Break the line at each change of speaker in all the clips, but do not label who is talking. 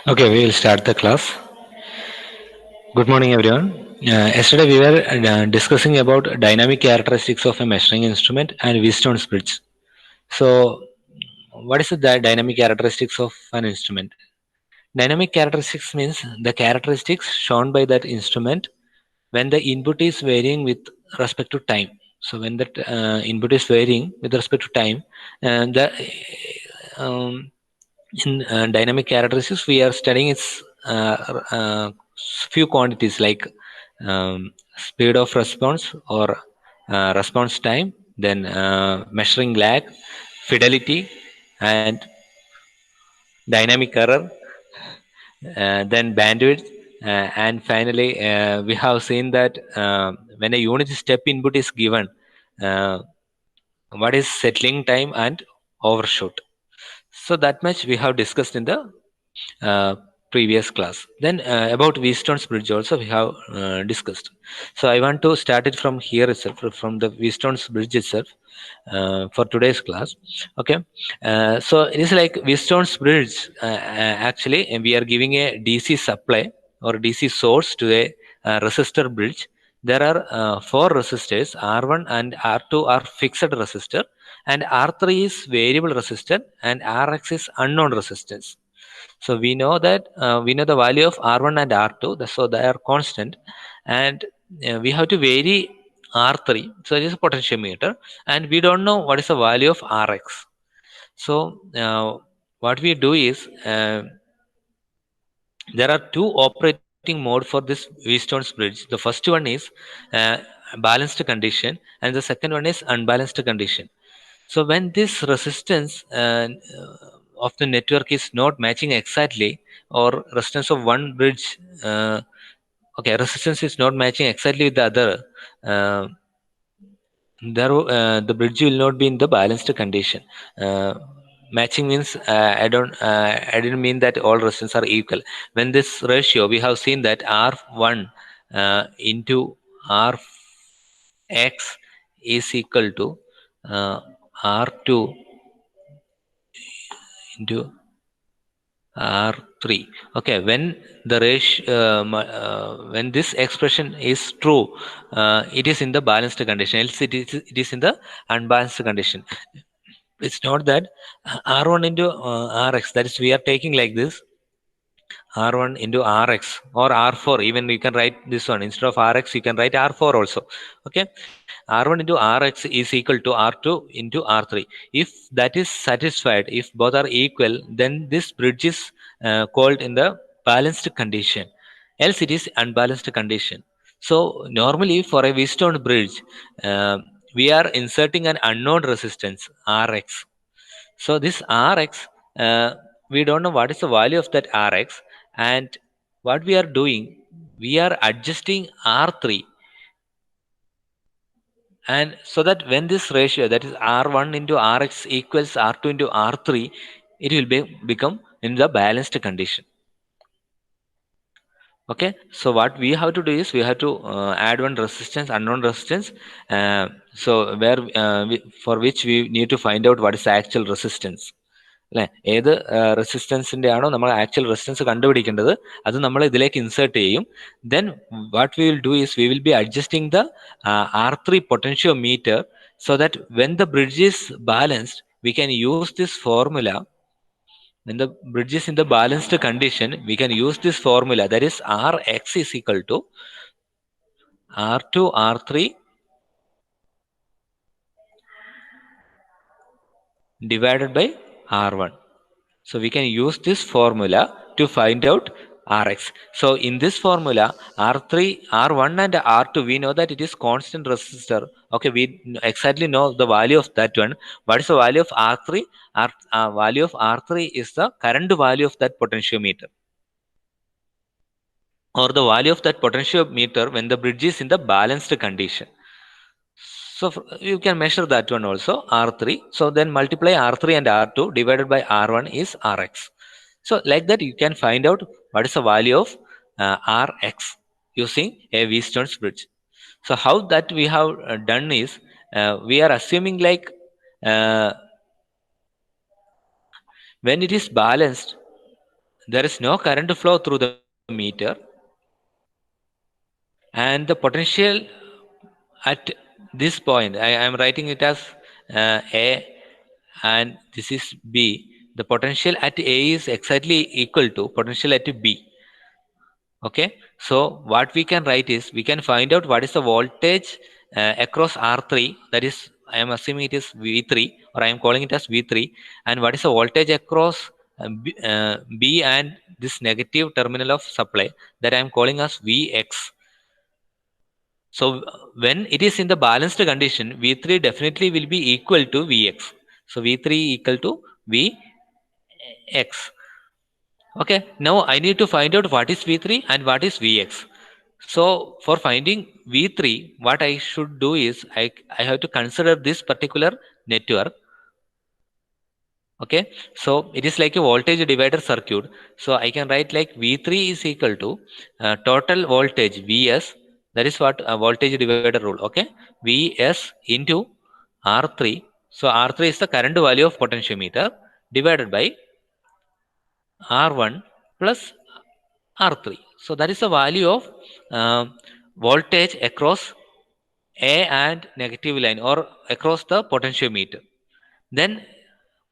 Okay, we will start the class. Good morning, everyone. Yesterday we were discussing about dynamic characteristics of a measuring instrument and Wheatstone's bridge. So, what is the dynamic characteristics of an instrument? Dynamic characteristics means the characteristics shown by that instrument when the input is varying with respect to time. So, when that input is varying with respect to time, the in dynamic characteristics we are studying its few quantities like speed of response or response time, then measuring lag, fidelity, and dynamic error, then bandwidth, and finally we have seen that when a unit step input is given, uh, what is settling time and overshoot. So that much we have discussed in the uh, previous class. Then about Wheatstone's bridge also we have discussed. So I want to start it from here itself, from the Wheatstone's bridge itself, for today's class. Okay, so it is like Wheatstone's bridge. Actually, we are giving a DC supply or DC source to a resistor bridge. There are four resistors. R1 and R2 are fixed resistor, and R3 is variable resistor, and Rx is unknown resistance. So we know the value of R1 and R2, so they are constant, and we have to vary R3. So it is a potentiometer, and we don't know what is the value of Rx. So what we do is there are two operating mode for this Wheatstone's bridge. The first one is uh, balanced condition, and the second one is unbalanced condition. So when this resistance of the network is not matching exactly, or resistance of one bridge, resistance is not matching exactly with the other, uh, the bridge will not be in the balanced condition. Matching means I didn't mean that all resistance are equal. When this ratio, we have seen that R1 into Rx is equal to R2 into R3. Okay, when the ratio, when this expression is true, it is in the balanced condition. Else it is in the unbalanced condition. It's not that R1 into Rx. That is, we are taking like this: R1 into Rx or R4. Even you can write this one instead of Rx. You can write R4 also. Okay, R1 into Rx is equal to R2 into R3. If that is satisfied, if both are equal, then this bridge is called in the balanced condition. Else it is unbalanced condition. So normally for a Wheatstone bridge, we are inserting an unknown resistance Rx. So this Rx, we don't know what is the value of that Rx, and what we are doing, we are adjusting R3, and so that when this ratio, that is R1 into Rx equals R2 into R3, it will become in the balanced condition. Okay, so what we have to do is we have to add one resistance, unknown resistance, so where for which we need to find out what is the actual resistance. അല്ലെ, ഏത് റെസിസ്റ്റൻസിന്റെ ആണോ നമ്മൾ actual resistance കണ്ടുപിടിക്കേണ്ടത്, അത് നമ്മൾ ഇതിലേക്ക് insert ചെയ്യും. Then what we will do is we will be adjusting the R3 potentiometer, so that when the bridge is balanced we can use this formula. When the bridge is in the balanced condition, we can use this formula, that is Rx is equal to R2 R3 divided by R1. So we can use this formula to find out Rx. So in this formula, R3, R1 and R2, we know that it is constant resistor. Okay, we exactly know the value of that one. What is the value of R3? Value of R3 is the current value of that potentiometer, or the value of that potentiometer when the bridge is in the balanced condition. So you can measure that one also, R3. So then multiply R3 and R2 divided by R1 is Rx. So like that, you can find out what is the value of Rx using a Wheatstone's bridge. So how that we have done is, we are assuming like uh, when it is balanced, there is no current flow through the meter, and the potential at this point, I am writing it as A, and this is B. The potential at A is exactly equal to potential at B. Okay, so what we can write is we can find out what is the voltage across R3, that is, I am assuming it is V3, or I am calling it as V3, and what is the voltage across B and this negative terminal of supply, that I am calling as Vx. So when it is in the balanced condition, V3 definitely will be equal to Vx. So V3 equal to Vx. Okay, now I need to find out what is V3 and what is Vx. So for finding V3, what I should do is I have to consider this particular network. Okay, so it is like a voltage divider circuit. So I can write like V3 is equal to total voltage Vs. That is what voltage divider rule. Okay, Vs into R3. So R3 is the current value of potentiometer divided by R1 plus R3. So that is the value of uh, voltage across A and negative line, or across the potentiometer. Then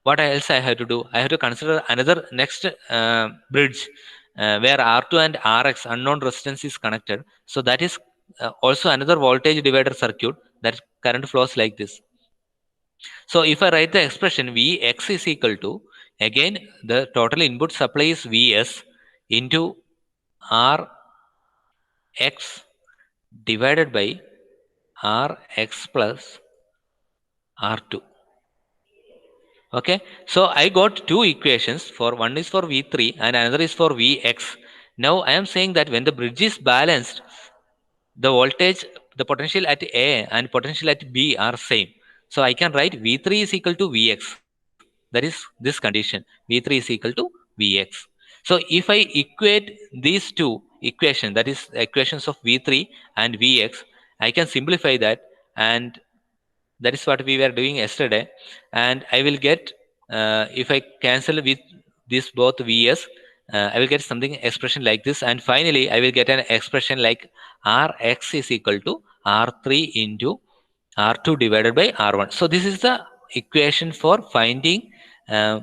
what else I have to do? I have to consider another next bridge where R2 and Rx unknown resistance is connected. So that is also another voltage divider circuit, that current flows like this. So if I write the expression Vx is equal to, again the total input supply is Vs into Rx divided by Rx plus R2. Okay, so I got two equations, for one is for V3 and another is for Vx. Now I am saying that when the bridge is balanced, the voltage, the potential at A and potential at B are same. So I can write V3 is equal to Vx. That is this condition. V3 is equal to Vx. So if I equate these two equations, that is equations of V3 and Vx, I can simplify that, and that is what we were doing yesterday. And I will get, if I cancel with this both Vs, I will get something expression like this, and finally I will get an expression like Rx is equal to R3 into R2 divided by R1. So this is the equation for finding uh,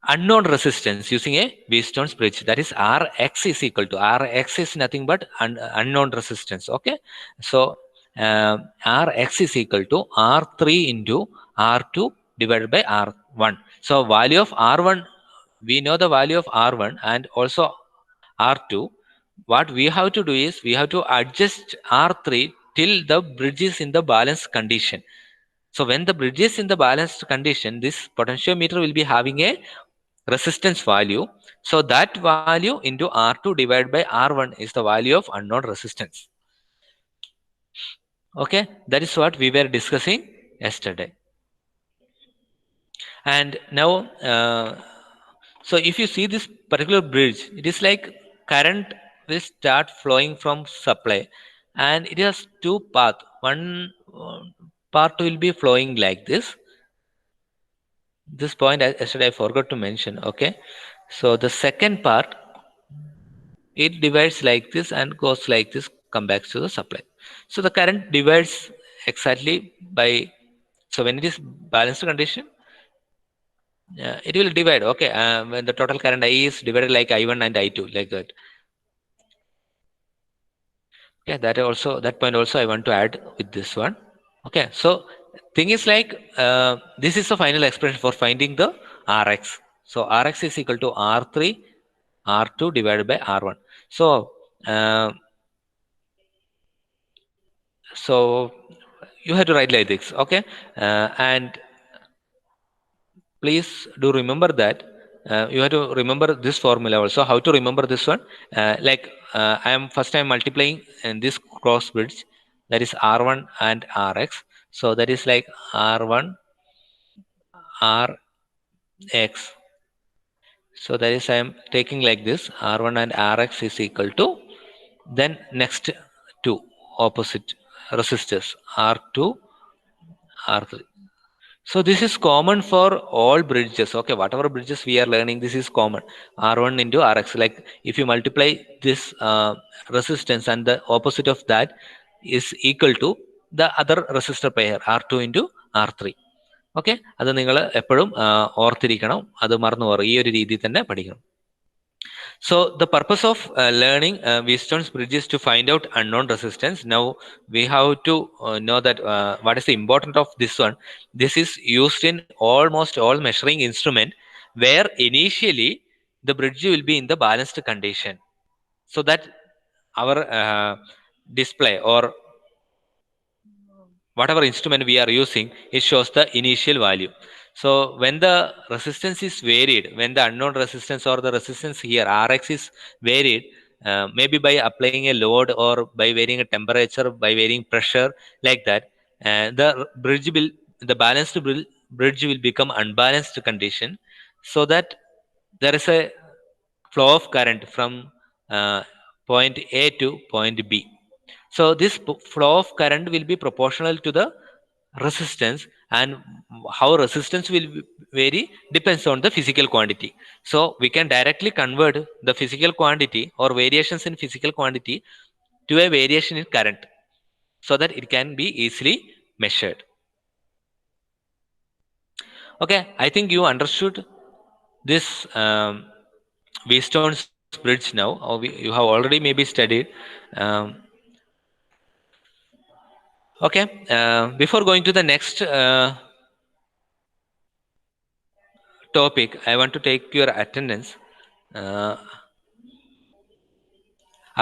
unknown resistance using a Wheatstone's bridge. That is Rx is equal to, Rx is nothing but unknown resistance. Okay, so Rx is equal to R3 into R2 divided by R1. So value of R1, we know the value of R1 and also R2. What we have to do is we have to adjust R3 till the bridge is in the balanced condition. So when the bridge is in the balanced condition, this potentiometer will be having a resistance value. So that value into R2 divided by R1 is the value of unknown resistance. Okay, that is what we were discussing yesterday. And now, so if you see this particular bridge, it is like current will start flowing from supply, and it has two paths. One part will be flowing like this. This point yesterday I forgot to mention. Okay, so the second part, it divides like this and goes like this, come back to the supply. So the current divides exactly by, so when it is balanced condition, it will divide. Okay, when the total current I is divided like I1 and I2, like that. Okay, that also, that point also I want to add with this one. Okay, so thing is like, this is the final expression for finding the Rx. So Rx is equal to R3 R2 divided by R1. So uh, so you have to write like this. Okay, and please do remember that, you have to remember this formula also. How to remember this one? Like, I am first time multiplying in this cross bridge, that is R1 and Rx. So that is like R1 Rx. So that is I am taking like this, R1 and Rx is equal to, then next two opposite resistors, R2 R3. So this is common for all bridges. Okay, whatever bridges we are learning, this is common. R1 into Rx. Like if you multiply this resistance and the opposite of that is equal to the other resistor pair R2 into R3. Okay, അത് നിങ്ങൾ എപ്പോഴും ഓർത്തിരിക്കണം, അത് മറന്നു പോകാം, ഈ ഒരു രീതിയിൽ തന്നെ പഠിക്കണം. So the purpose of learning Wheatstone's bridge is to find out unknown resistance. Now we have to know that what is the importance of this one. This is used in almost all measuring instrument where initially the bridge will be in the balanced condition, so that our display or whatever instrument we are using, it shows the initial value. So when the resistance is varied, when the unknown resistance or the resistance here Rx is varied, maybe by applying a load or by varying a temperature, by varying pressure, like that, the bridge will, the balanced bridge will become unbalanced condition, so that there is a flow of current from point A to point B. So this flow of current will be proportional to the resistance, and how resistance will vary depends on the physical quantity. So we can directly convert the physical quantity or variations in physical quantity to a variation in current, so that it can be easily measured. Okay, I think you understood this Wheatstone's bridge now, or you have already maybe studied. um, okay, before going to the next topic, I want to take your attendance.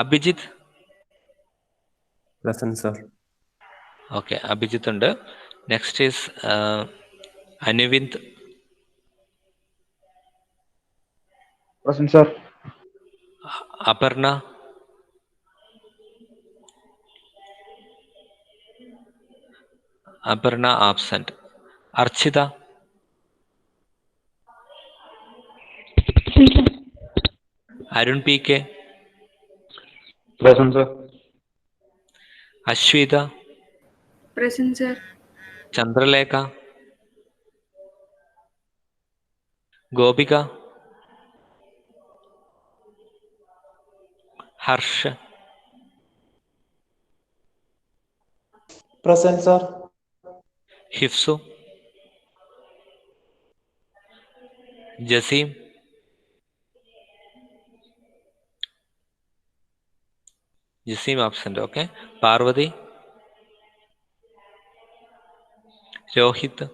Abhijit.
Present, sir.
Okay, Abhijit ഉണ്ട്. Next is Anuvind.
Present, sir.
Aparna. Aparna absent. Archita. Arun PK.
Present, sir.
Ashwita.
Present, sir.
Chandralekha. Gopika. Harsh.
Present, sir.
Hifsu. Jasim. Jasim absent. Okay. Parvati. Rohit.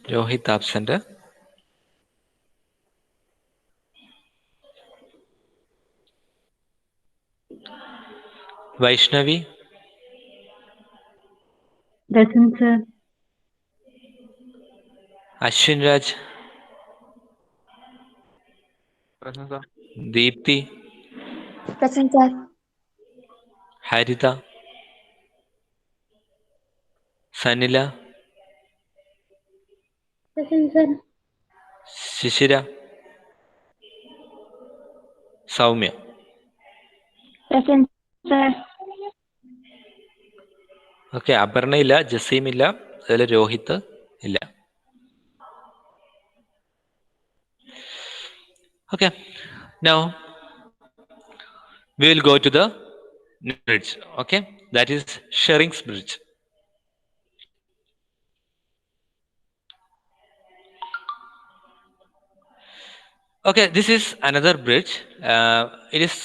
Rohit absent. Vaishnavi.
Present, sir.
Ashwin Raj.
Present, sir.
Deepthi.
Present, sir.
Harita. Sanila.
Present, sir.
Shishira. Saumya.
Present, sir.
Okay, Aparna ഇല്ല, ജസീം ഇല്ല, അതിൽ രോഹിത് ഇല്ല. Okay, now we will go to the bridge. Okay, that is Shering's bridge. Okay, this is another bridge. It is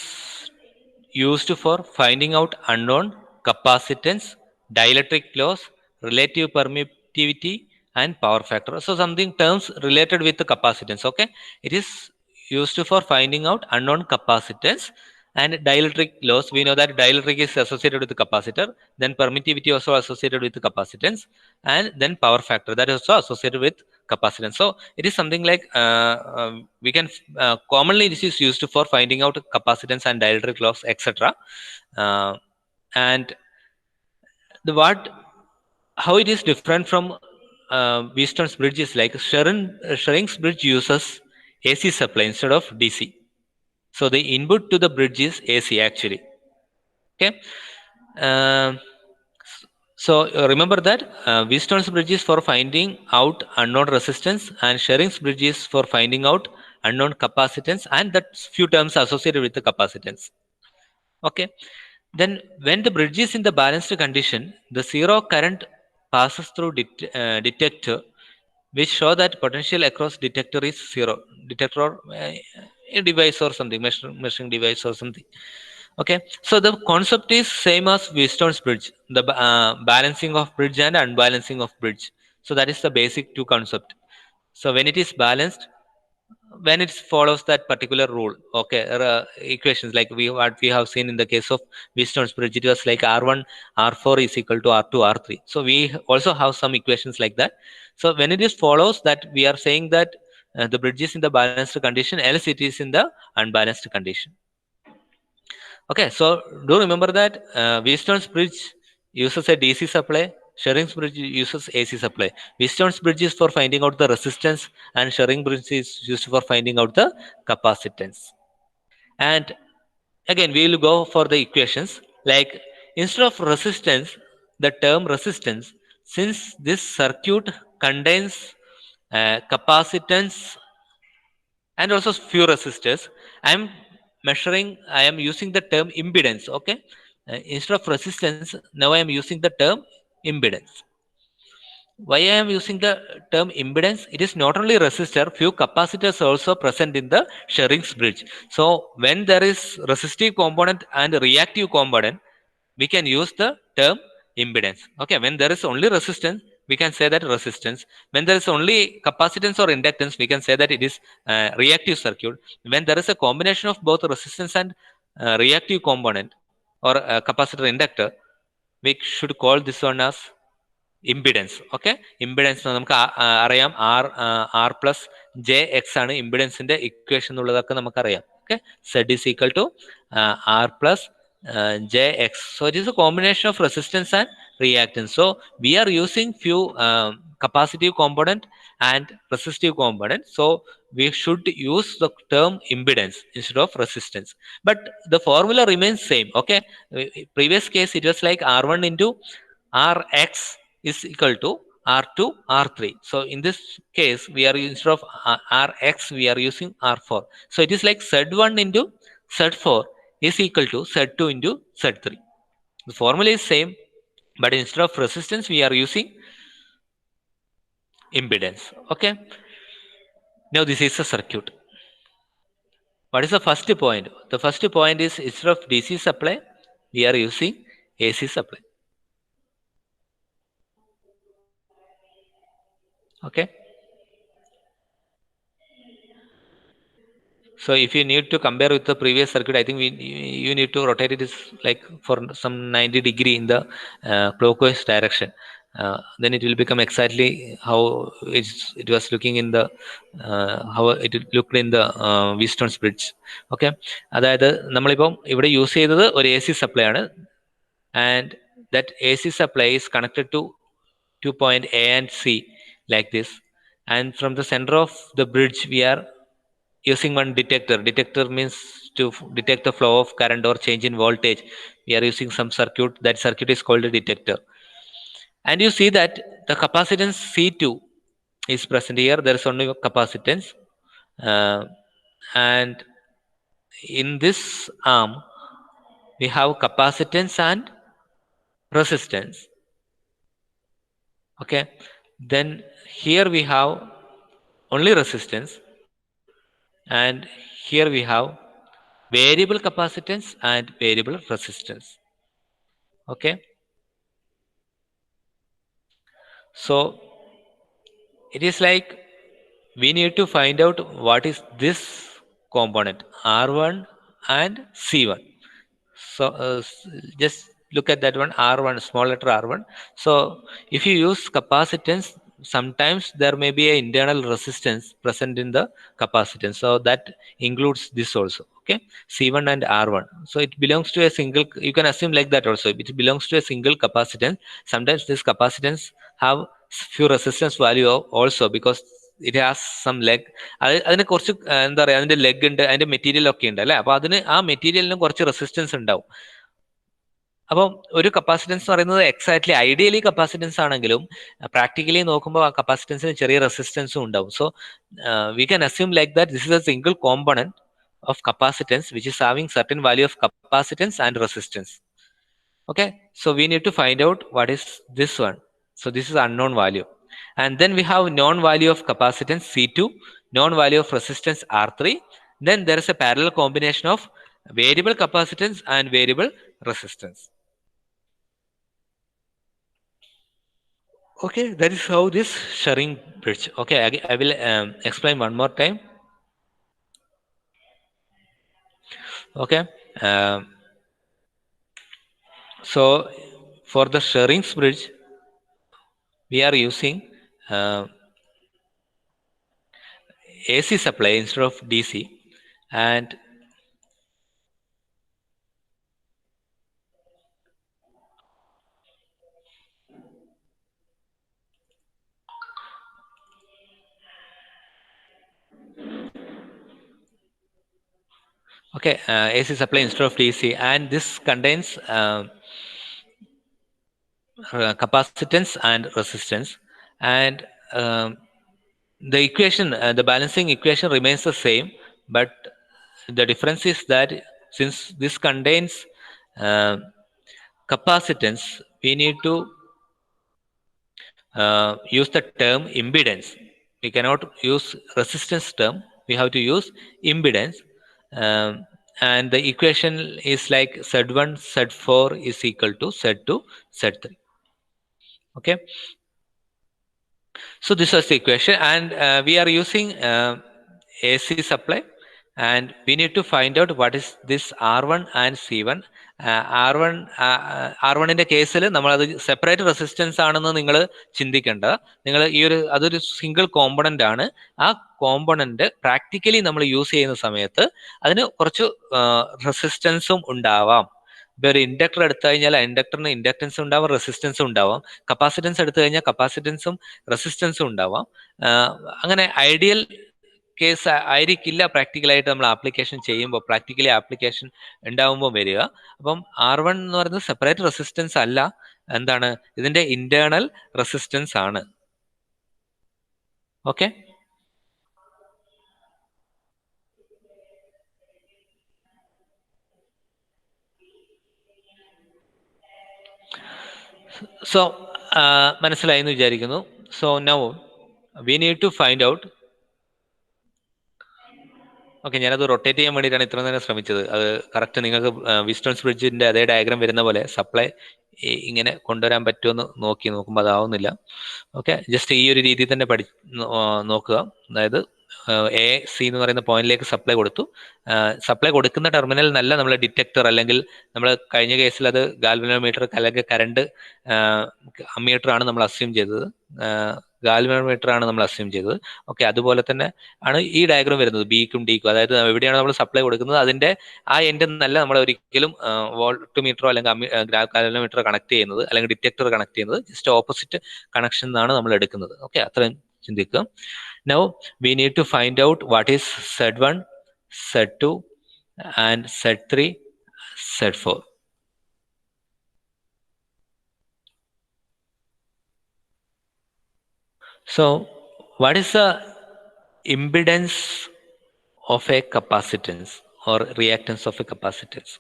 used for finding out unknown capacitance, dielectric loss, relative permittivity, and power factor. So something terms related with the capacitance. Okay, it is used for finding out unknown capacitance and dielectric loss. We know that dielectric is associated with the capacitor, then permittivity also associated with the capacitance, and then power factor that is also associated with capacitance. So it is something like we can commonly this is used for finding out capacitance and dielectric loss, etc. And the what, how it is different from Wheatstone's bridge is like Shering's bridge uses AC supply instead of DC. So the input to the bridge is AC actually. Okay. So remember that Wheatstone's bridge is for finding out unknown resistance, and Shering's bridge is for finding out unknown capacitance, and that few terms associated with the capacitance. Okay. Then when the bridge is in the balanced condition, the zero current passes through detector, which show that potential across detector is zero. Detector or a device or something, measuring device or something. Okay, so the concept is same as Wheatstone's bridge, the balancing of bridge and unbalancing of bridge. So that is the basic two concept. So when it is balanced, when it follows that particular rule, okay, equations like what we have seen in the case of Wheatstone's bridge, it was like R1 R4 is equal to R2 R3. So we also have some equations like that. So when it is follows that, we are saying that the bridge is in the balanced condition, else it is in the unbalanced condition. Okay, so do remember that Wheatstone's bridge uses a DC supply, Shering's bridge uses AC supply. Wheatstone's bridge is for finding out the resistance, and Shering bridge is used for finding out the capacitance. And again, we will go for the equations. Like instead of resistance, the term resistance, since this circuit contains capacitance and also few resistors, I am using the term impedance. Okay, instead of resistance, now I am using the term impedance. Why I am using the term impedance? It is not only resistor, few capacitors also present in the Shering's bridge. So when there is resistive component and reactive component, we can use the term impedance. Okay, when there is only resistance, we can say that resistance. When there is only capacitance or inductance, we can say that it is reactive circuit. When there is a combination of both resistance and reactive component or capacitor inductor, we should call this one as impedance. Okay, impedance നമുക്ക് അറിയാം R plus jx ആണ് ഇമ്പിഡൻസിന്റെ equation എന്നുള്ളതൊക്കെ നമുക്കറിയാം. Okay, Z is equal to R plus jx. So it is a combination of resistance and reactance. So we are using few capacitive component and resistive component. So we should use the term impedance instead of resistance. But the formula remains same. Okay, previous case it was like R1 into Rx is equal to R2 R3. So in this case, we are instead of Rx, we are using R4. So it is like Z1 into Z4 is equal to Z2 into Z3. The formula is same, but instead of resistance, we are using impedance. Okay, now this is a circuit. What is the first point? The first point is instead of DC supply, we are using AC supply. Okay, so if you need to compare with the previous circuit, I think you need to rotate it is like for some 90-degree in the clockwise direction. Then it will become exactly how it was looking in the how it looked in the Wheatstone's bridge. Okay, അതായത് നമ്മളിപ്പം ഇവിടെ use ചെയ്തത് ഒരു AC supply ആണ്, and that AC supply is connected to point A and C like this, and from the center of the bridge we are using one detector. Detector means to detect the flow of current or change in voltage. We are using some circuit. That circuit is called a detector. And you see that the capacitance C2 is present here. There is only capacitance. And in this arm, we have capacitance and resistance. Okay. Then here we have only resistance. And here we have variable capacitance and variable resistance. Okay, so it is like we need to find out what is this component R1 and C1. So just look at that one, R1, small letter R1. So if you use capacitance, sometimes there may be an internal resistance present in the capacitance, so that includes this also. Okay, C1 and R1, so it belongs to a single, you can assume like that also, it belongs to a single capacitance. Sometimes this capacitance have few resistance value also, because it has some leg. അതിന് കുറച്ച് എന്താ പറയുക, അതിന്റെ leg ഉണ്ട്, അതിന്റെ material ഒക്കെ ഉണ്ട് അല്ലെ, അപ്പൊ അതിന് ആ മെറ്റീരിയലിന് കുറച്ച് റെസിസ്റ്റൻസ് ഉണ്ടാവും. അപ്പം ഒരു കപ്പാസിറ്റൻസ് എന്ന് പറയുന്നത് എക്സാക്ട്ലി ഐഡിയലി കപ്പാസിറ്റൻസ് ആണെങ്കിലും പ്രാക്ടിക്കലി നോക്കുമ്പോൾ ആ കപ്പാസിറ്റൻസിന് ചെറിയ റെസിസ്റ്റൻസും ഉണ്ടാവും. So we can assume like that this is A single component of capacitance which is having certain value of capacitance and resistance. Okay, so we need to find out what is this one. So this is unknown value, and then we have known value of capacitance C2, known value of resistance R3. Then there is a parallel combination of variable capacitance and variable resistance. Okay, that is how this Schering bridge. Okay, I will explain one more time. Okay, so for the Schering's bridge, we are using AC supply instead of DC, and okay, AC supply instead of DC, and this contains capacitance and resistance, and the equation, the balancing equation remains the same, but the difference is that since this contains capacitance, we need to use the term impedance. We cannot use resistance term, we have to use impedance, and the equation is like Z1 Z4 is equal to Z2 Z3. Okay, so this was the equation, and we are using AC supply, and we need to find out what is this R1 and C1. R1ന്റെ കേസിൽ നമ്മൾ അത് separate resistance ആണെന്ന് നിങ്ങൾ ചിന്തിക്കേണ്ട. നിങ്ങൾ ഈ ഒരു അതൊരു സിംഗിൾ കോമ്പണന്റ് ആണ്. ആ കോമ്പണന്റ് പ്രാക്ടിക്കലി നമ്മൾ യൂസ് ചെയ്യുന്ന സമയത്ത് അതിന് കുറച്ച് റെസിസ്റ്റൻസും ഉണ്ടാവാം. ഇപ്പൊ ഒരു ഇൻഡക്ടർ എടുത്തു കഴിഞ്ഞാൽ ഇൻഡക്ടറിന് ഇൻഡക്ടൻസ് ഉണ്ടാവാം, റെസിസ്റ്റൻസും ഉണ്ടാവാം. കപ്പാസിറ്റൻസ് എടുത്തു കഴിഞ്ഞാൽ കപ്പാസിറ്റൻസും റെസിസ്റ്റൻസും ഉണ്ടാവാം. അങ്ങനെ ഐഡിയൽ കേസ് ആയിരിക്കില്ല പ്രാക്ടിക്കലായിട്ട് നമ്മൾ ആപ്ലിക്കേഷൻ ചെയ്യുമ്പോൾ, പ്രാക്ടിക്കലി ആപ്ലിക്കേഷൻ ഉണ്ടാവുമ്പോൾ വരിക. അപ്പം R1 എന്ന് പറയുന്നത് സെപ്പറേറ്റ് റെസിസ്റ്റൻസ് അല്ല, എന്താണ് ഇതിന്റെ ഇന്റേണൽ റെസിസ്റ്റൻസ് ആണ്. ഓക്കെ, സോ മനസ്സിലായി എന്ന് വിചാരിക്കുന്നു. So now we need to find out. Okay, ഞാനത് റൊട്ടേറ്റ് ചെയ്യാൻ വേണ്ടിയിട്ടാണ് ഇത്ര നേരം ശ്രമിച്ചത്. അത് കറക്റ്റ് നിങ്ങൾക്ക് വിസ്റ്റൺസ് ബ്രിഡ്ജിന്റെ അതേ ഡയഗ്രാം വരുന്ന പോലെ സപ്ലൈ ഇങ്ങനെ കൊണ്ടുവരാൻ പറ്റുമെന്ന് നോക്കുമ്പോൾ അതാവുന്നില്ല. ഓക്കെ, ജസ്റ്റ് ഈ ഒരു രീതിയിൽ തന്നെ നോക്കുക. അതായത് എ സി എന്ന് പറയുന്ന പോയിന്റിലേക്ക് സപ്ലൈ കൊടുത്തു. സപ്ലൈ കൊടുക്കുന്ന ടെർമിനൽ നല്ല നമ്മൾ ഡിറ്റക്ടർ, അല്ലെങ്കിൽ നമ്മൾ കഴിഞ്ഞ കേസിൽ അത് ഗാൽവനോമീറ്റർ അല്ലെങ്കിൽ കറണ്ട് അമ്മീറ്റർ ആണ് നമ്മൾ അസ്യൂം ചെയ്തത്, ഗാൽവനോമീറ്റർ ആണ് നമ്മൾ അസ്യൂം ചെയ്തത്. ഓക്കെ, അതുപോലെ തന്നെ ആണ് ഈ ഡയഗ്രാം വരുന്നത് ബിക്കും ഡിക്കും. അതായത് എവിടെയാണ് നമ്മൾ സപ്ലൈ കൊടുക്കുന്നത് അതിന്റെ ആ എൻഡ് നല്ല നമ്മൾ ഒരിക്കലും വോൾട്ട് മീറ്ററോ അല്ലെങ്കിൽ ഗാൽവനോമീറ്ററോ കണക്ട് ചെയ്യുന്നത് അല്ലെങ്കിൽ ഡിറ്റക്ടർ കണക്ട് ചെയ്യുന്നത് ജസ്റ്റ് ഓപ്പോസിറ്റ് കണക്ഷൻ എന്നാണ് നമ്മൾ എടുക്കുന്നത്. ഓക്കെ, അത്രയും ചിന്തിക്കുക. Now we need to find out what is Z1, Z2 and Z3, Z4. So what is the impedance of a capacitance or reactance of a capacitance?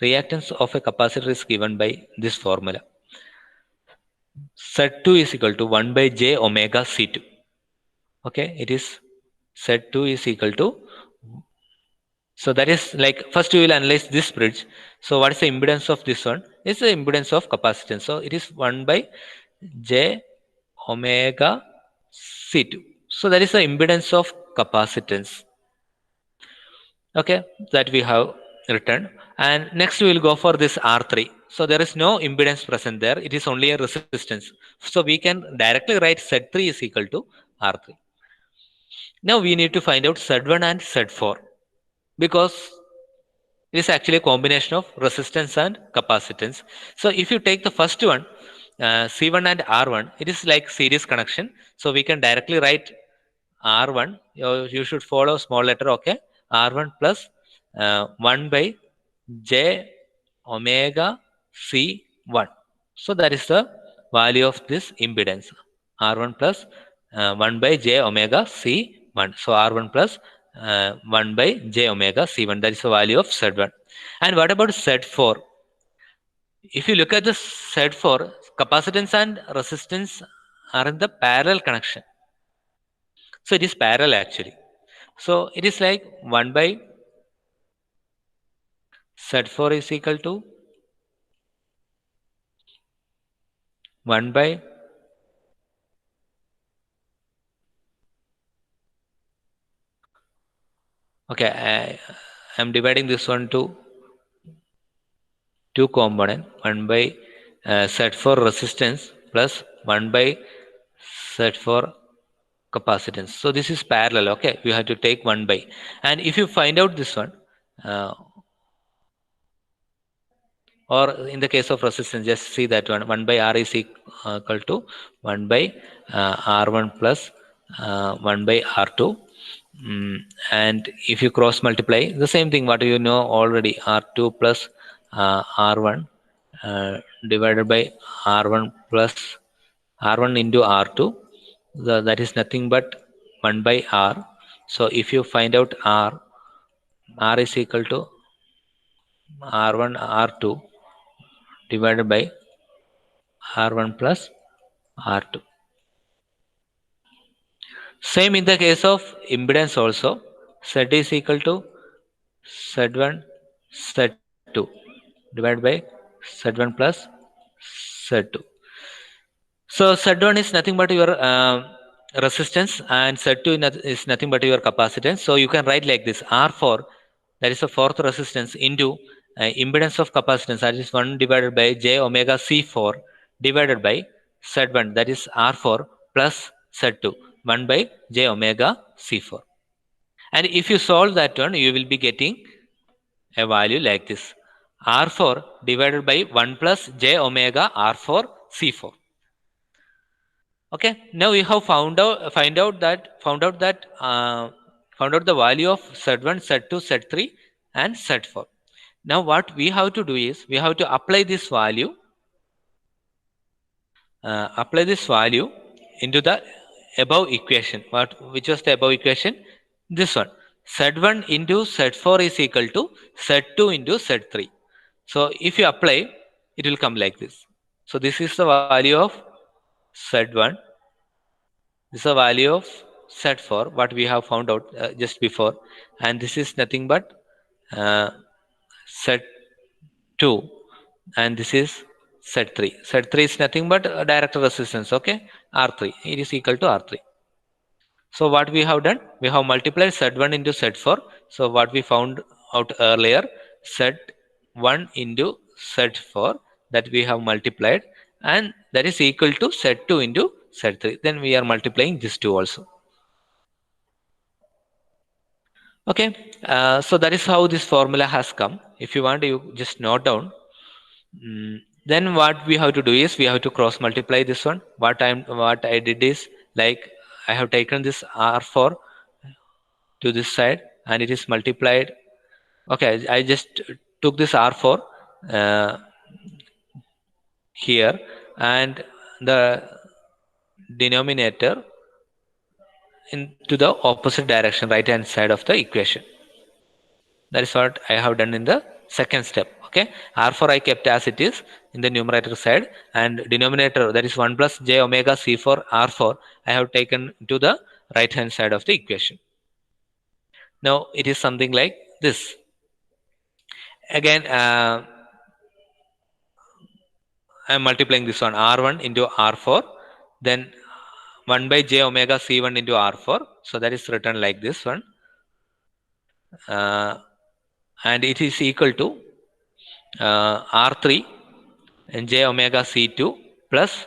Reactance of a capacitor is given by this formula. Z2 is equal to 1 by j omega C2. Okay, it is Z2 is equal to, so that is like, first we will analyze this bridge. So what is the impedance of this one? It's the impedance of capacitance. So it is 1 by j omega C2. So that is the impedance of capacitance. Okay, that we have written. And next we will go for this R3. So there is no impedance present there, it is only a resistance. So we can directly write Z3 is equal to R3. Now we need to find out Z1 and Z4, because it is actually a combination of resistance and capacitance. So if you take the first one, C1 and R1, it is like series connection. So we can directly write R1, you should follow small letter, okay, R1 plus 1 by j omega C1. So that is the value of this impedance, R1 plus 1 by j omega C1. So R1 plus 1 by j omega C1. That is the value of Z1. And what about Z4? If you look at the Z4, capacitance and resistance are in the parallel connection. So it is parallel actually. So it is like 1 by Z4 is equal to 1 by okay, I'm dividing this one to two component, 1 by Z4 resistance plus 1 by Z4 capacitance. So this is parallel. Okay, you have to take 1 by, and if you find out this one, or in the case of resistance, just see that 1 by R is equal to 1 by R1 plus 1 by R2. And if you cross multiply, the same thing what you know already, R2 plus R1 divided by R1 plus R1 into R2, that is nothing but 1 by R. So if you find out R is equal to R1 R2 divided by R1 plus R2. Same in the case of impedance also, Z is equal to Z1 Z2 divided by Z1 plus Z2. So Z1 is nothing but your resistance, and Z2 is nothing but your capacitance. So you can write like this: R4, that is the fourth resistance, into impedance of capacitance, that is 1 divided by j omega C4 divided by Z1, that is R4 plus Z2, 1 by j omega C4. And if you solve that one, you will be getting a value like this: R4 divided by 1 plus j omega R4 C4. Okay, now we have found out the value of Z1, Z2, Z3 and Z4. Now what we have to do is we have to apply this value into the above equation. Which was the above equation? This one. Z1 into Z4 is equal to Z2 into Z3. So if you apply, it will come like this. So this is the value of Z1. This is the value of Z4, what we have found out just before, and this is nothing but Z2, and this is Z3. Z3 is nothing but direct resistance. Okay, R3. It is equal to R3. So what we have done, we have multiplied Z1 into Z4. So what we found out earlier, Z1 into Z4, that we have multiplied, and that is equal to Z2 into Z3. Then we are multiplying these two also. Okay, so that is how this formula has come. If you want, you just note down. Then what we have to do is we have to cross multiply this one. What I did is, like, I have taken this R4 to this side and it is multiplied. Okay, I just took this R4 here, and the denominator into the opposite direction, right hand side of the equation. That is what I have done in the second step. Okay, R4 I kept as it is in the numerator side, and denominator, that is 1 plus j omega C4 R4, I have taken to the right hand side of the equation. Now it is something like this. Again, I am multiplying this one, R1 into R4, then 1 by j omega C1 into R4. So that is written like this one, and it is equal to R3 and j omega C2 plus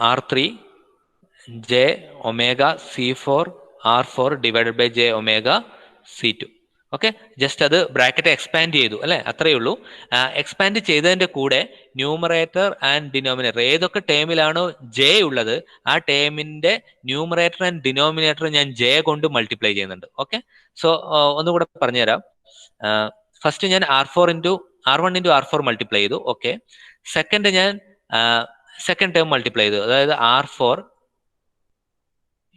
R3 j omega C4 R4 divided by j omega C2. Okay, just അത് bracket expand ചെയ്തു അല്ലെ, അത്രയേ ഉള്ളൂ. Expand ചെയ്തതിന്റെ കൂടെ numerator and denominator, ഏതൊക്കെ ടേമിലാണോ J ഉള്ളത് ആ ടേമിന്റെ ന്യൂമറേറ്റർ ആൻഡ് ഡിനോമിനേറ്റർ ഞാൻ ജെ കൊണ്ട് മൾട്ടിപ്ലൈ ചെയ്യുന്നുണ്ട്. ഓക്കെ, സോ ഒന്നുകൂടെ പറഞ്ഞുതരാം. ഫസ്റ്റ് ഞാൻ R4 into R1 into R4 multiply ചെയ്തു. ഓക്കെ, സെക്കൻഡ് ഞാൻ സെക്കൻഡ് ടേം മൾട്ടിപ്ലൈ ചെയ്തു, അതായത് R4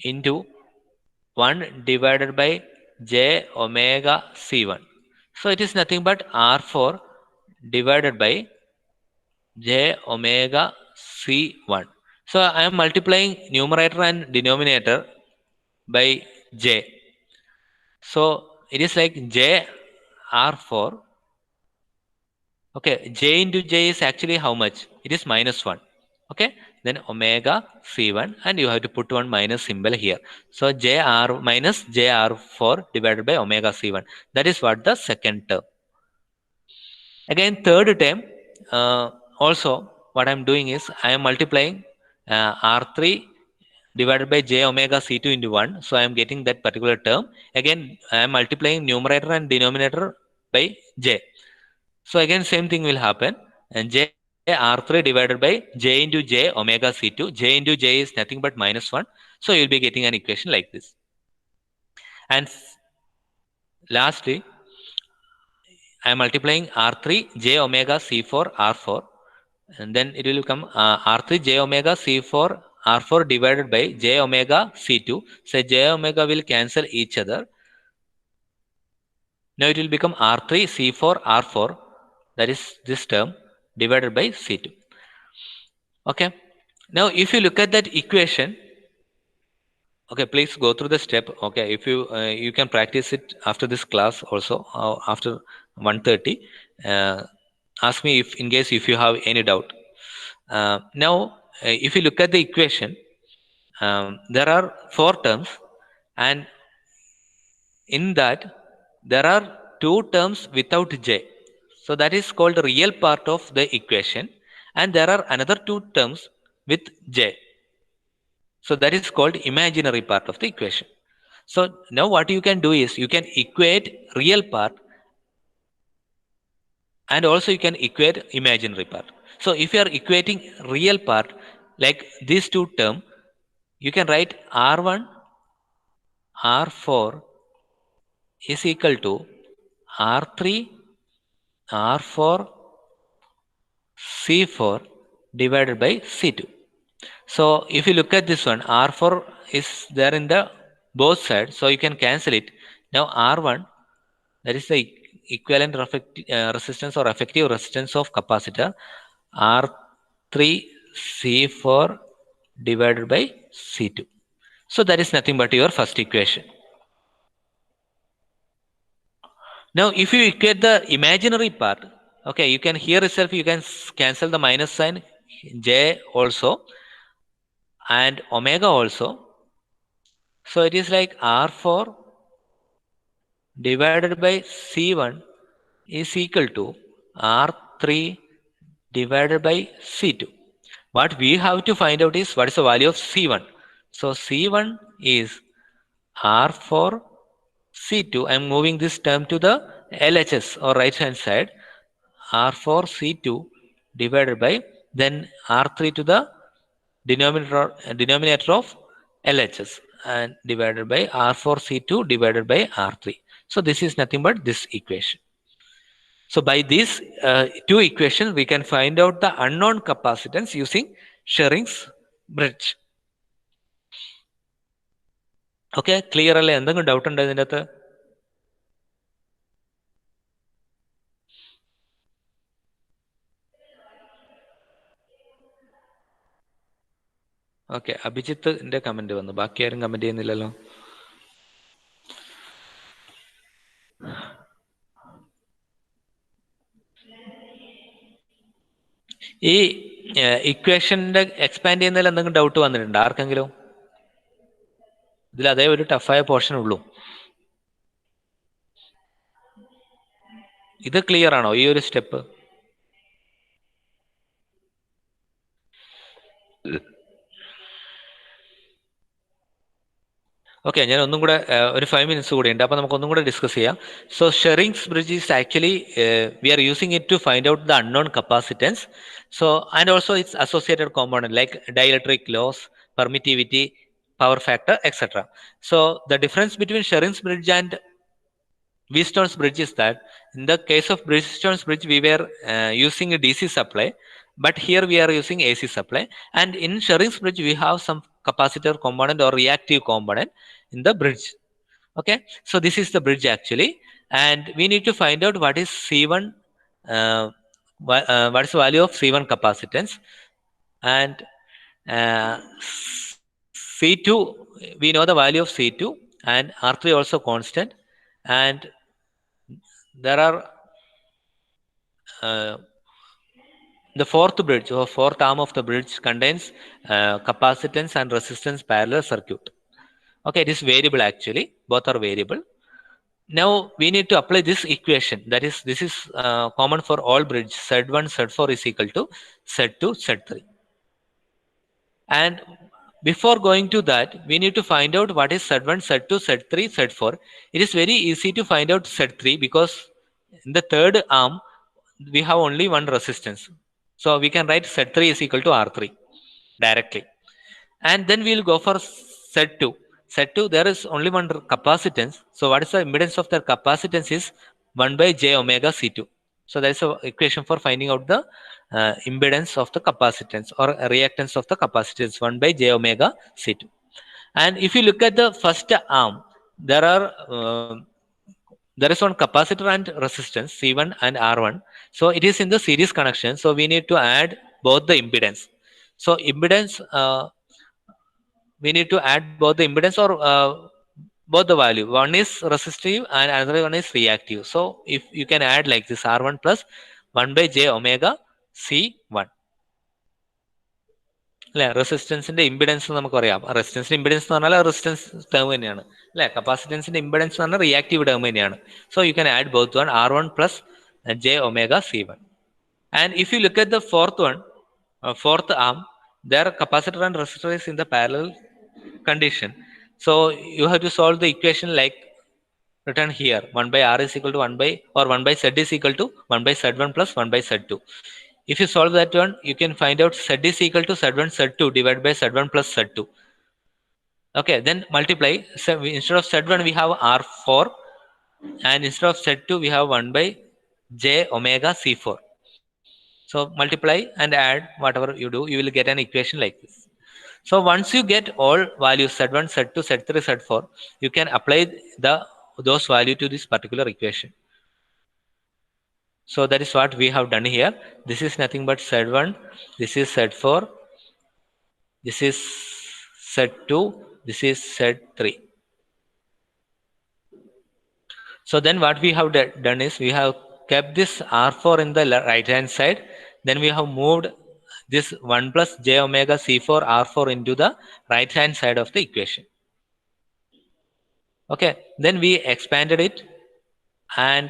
into 1 divided by j omega C1. So it is nothing but R4 divided by j omega C1. So I am multiplying numerator and denominator by j. So it is like j R4. Okay, j into j is actually how much? It is -1. Okay, then omega C1, and you have to put one minus symbol here. So jr minus jr4 divided by omega C1. That is what the second term. Again, third term, also what I am doing is I am multiplying R3 divided by j omega C2 into 1. So I am getting that particular term. Again, I am multiplying numerator and denominator by j. So again, same thing will happen. And j R3 divided by j into j omega C2. J into j is nothing but -1. So you will be getting an equation like this. And lastly, I am multiplying R3 j omega C4 R4. And then it will become R3 j omega C4 R4 divided by j omega C2. So j omega will cancel each other. Now it will become R3 C4 R4. That is this term divided by C2. Okay. Now if you look at that equation, okay, please go through the step. Okay, if you you can practice it after this class also, after 1:30. Ask me if in case if you have any doubt. Now if you look at the equation, there are 4 terms, and in that there are 2 terms without j. So that is called the real part of the equation, and there are another 2 terms with j. So that is called imaginary part of the equation. So now what you can do is you can equate real part, and also you can equate imaginary part. So if you are equating real part like these 2 terms, you can write R1 R4 is equal to R3 R4 C4 divided by C2. So if you look at this one, R4 is there in the both sides, so you can cancel it. Now R1, that is the equivalent resistance or effective resistance of capacitor, R3 C4 divided by C2. So that is nothing but your first equation. Now if you equate the imaginary part, okay, you can here itself you can cancel the minus sign, j also and omega also. So it is like R4 divided by C1 is equal to R3 divided by C2. What we have to find out is what is the value of C1. So C1 is R4 C2. I am moving this term to the LHS or right hand side. R4 C2 divided by then R3 to the denominator of LHS and divided by R4 C2 divided by R3. So this is nothing but this equation. So by these 2 equations, we can find out the unknown capacitance using Shering's bridge. Okay, clear alle? എന്തെങ്കിലും doubt ഉണ്ടോ ഇതിൻ്റെ അകത്ത്? Okay, അഭിജിത്തിന്റെ comment വന്നു, ബാക്കി ആരും comment ചെയ്യുന്നില്ലല്ലോ. ഈ ഇക്വേഷന്റെ expand ചെയ്യുന്നതിൽ എന്തെങ്കിലും ഡൗട്ട് വന്നിട്ടുണ്ടോ ആർക്കെങ്കിലും? ഇതിൽ അതേ ഒരു ടഫായ പോർഷൻ ഉള്ളൂ. ഇത് ക്ലിയർ ആണോ ഈ ഒരു സ്റ്റെപ്പ്? ഓക്കെ, ഞാൻ ഒന്നും കൂടെ ഒരു 5 minutes കൂടെ ഉണ്ട്, അപ്പോൾ നമുക്ക് ഒന്നും കൂടെ ഡിസ്കസ് ചെയ്യാം. So Schering's bridge is actually we are using it to find out the unknown capacitance. So and also its associated component like dielectric loss, permittivity, power factor, etc. So the difference between Shering's bridge and Wheatstone's bridge is that in the case of Wheatstone's bridge, we were using a DC supply, but here we are using AC supply. And in Shering's bridge, we have some capacitor component or reactive component in the bridge. Okay, so this is the bridge actually, and we need to find out what is C1, what is the value of C1 capacitance, and C2, we know the value of C2, and R3 also constant, and there are the fourth bridge or fourth arm of the bridge contains capacitance and resistance parallel circuit. Okay, it is variable actually, both are variable. Now we need to apply this equation. That is, this is common for all bridges. Z1, Z4 is equal to Z2, Z3. And before going to that, we need to find out what is Z1, Z2, Z3, Z4. It is very easy to find out Z3 because in the third arm, we have only one resistance. So we can write Z3 is equal to R3 directly. And then we'll go for Z2. Z2, there is only one capacitance. So what is the impedance of the capacitance is 1 by j omega C2. So there is an equation for finding out the impedance of the capacitance or reactance of the capacitance 1 by j omega C2. And if you look at the first arm, there is one capacitor and resistance C1 and R1. So it is in the series connection. So we need to add both the impedance. So impedance, we need to add both the impedance or both the value. One is resistive and another one is reactive. So if you can add like this R1 plus 1 by j omega C1. അല്ലെ റെസിസ്റ്റൻസിന്റെ impedance നമുക്കറിയാം. റെസിസ്റ്റൻസിന്റെ impedance എന്ന് പറഞ്ഞാൽ resistance term തന്നെയാണ് അല്ലെ. കപ്പാസിറ്റൻസിന്റെ impedance എന്ന് പറഞ്ഞാൽ റിയാക്റ്റീവ് ടേം തന്നെയാണ്. So you can add both one R1 plus j omega C1. And if you look at the fourth one, fourth arm, their capacitor and resistor is in the parallel condition. So you have to solve the equation like written here. 1 by R is equal to 1 by or 1 by Z is equal to 1 by Z1 plus 1 by Z2. If you solve that one, you can find out Z is equal to Z1 Z2 divided by Z1 plus Z2. Okay, then multiply. So instead of Z1 we have R4, and instead of Z2 we have 1 by j omega C4. So multiply and add whatever you do, you will get an equation like this. So once you get all values Z1, Z2, Z3, Z4, you can apply those value to this particular equation. So that is what we have done here. This is nothing but Z1, this is Z4, this is Z2, this is Z3. So then what we have done is we have kept this R4 in the right hand side. Then we have moved this 1 plus j omega C4 R4 into the right hand side of the equation. Okay, then we expanded it, and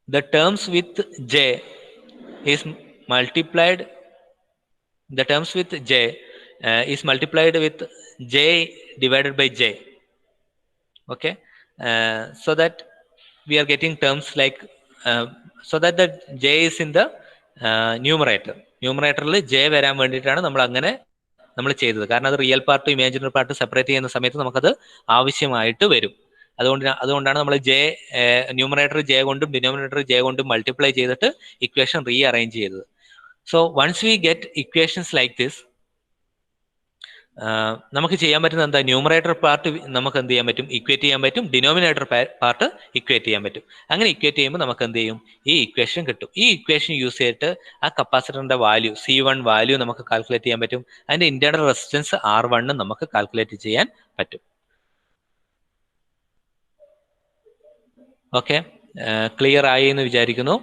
the terms with j is multiplied. The terms with j is multiplied with j divided by j. Okay, so that we are getting terms like so that the j is in the numerator. ന്യൂമറേറ്ററിൽ j വരാൻ വേണ്ടിയിട്ടാണ് നമ്മൾ ചെയ്തത്. കാരണം അത് real part imaginary part separate ചെയ്യുന്ന സമയത്ത് നമുക്കത് ആവശ്യമായിട്ട് വരും. അതുകൊണ്ടാണ് നമ്മൾ ന്യൂമറേറ്റർ j കൊണ്ടും ഡിനോമിനേറ്റർ j കൊണ്ടും മൾട്ടിപ്ലൈ ചെയ്തിട്ട് ഇക്വേഷൻ റീ അറേഞ്ച് ചെയ്തത്. So once we get equations like this, നമുക്ക് ചെയ്യാൻ പറ്റുന്ന എന്താ, ന്യൂമറേറ്റർ പാർട്ട് നമുക്ക് എന്ത് ചെയ്യാൻ പറ്റും, ഇക്വേറ്റ് ചെയ്യാൻ പറ്റും. ഡിനോമിനേറ്റർ പാർട്ട് ഇക്വേറ്റ് ചെയ്യാൻ പറ്റും. അങ്ങനെ ഇക്വേറ്റ് ചെയ്യുമ്പോൾ നമുക്ക് എന്ത് ചെയ്യും, ഈ ഇക്വേഷൻ കിട്ടും. ഈ ഇക്വേഷൻ യൂസ് ചെയ്തിട്ട് ആ കപ്പാസിറ്ററിന്റെ വാല്യൂ C1 വാല്യൂ നമുക്ക് കാൽക്കുലേറ്റ് ചെയ്യാൻ പറ്റും. അതിന്റെ ഇന്റേണൽ റെസിസ്റ്റൻസ് R1 നമുക്ക് കാൽക്കുലേറ്റ് ചെയ്യാൻ പറ്റും. ഓക്കെ, ക്ലിയർ ആയി എന്ന് വിചാരിക്കുന്നു.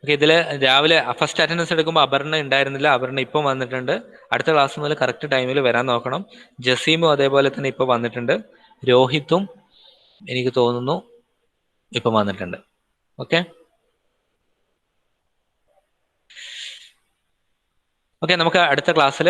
ഓക്കെ, ഇതിൽ രാവിലെ ഫസ്റ്റ് അറ്റൻഡൻസ് എടുക്കുമ്പോൾ അപർണ ഉണ്ടായിരുന്നില്ല. അപർണ ഇപ്പം വന്നിട്ടുണ്ട്. അടുത്ത ക്ലാസ് മുതൽ കറക്റ്റ് ടൈമിൽ വരാൻ നോക്കണം. ജസീമും അതേപോലെ തന്നെ ഇപ്പം വന്നിട്ടുണ്ട്. രോഹിത്തും എനിക്ക് തോന്നുന്നു ഇപ്പം വന്നിട്ടുണ്ട്. ഓക്കെ ഓക്കെ, നമുക്ക് അടുത്ത ക്ലാസ്സിൽ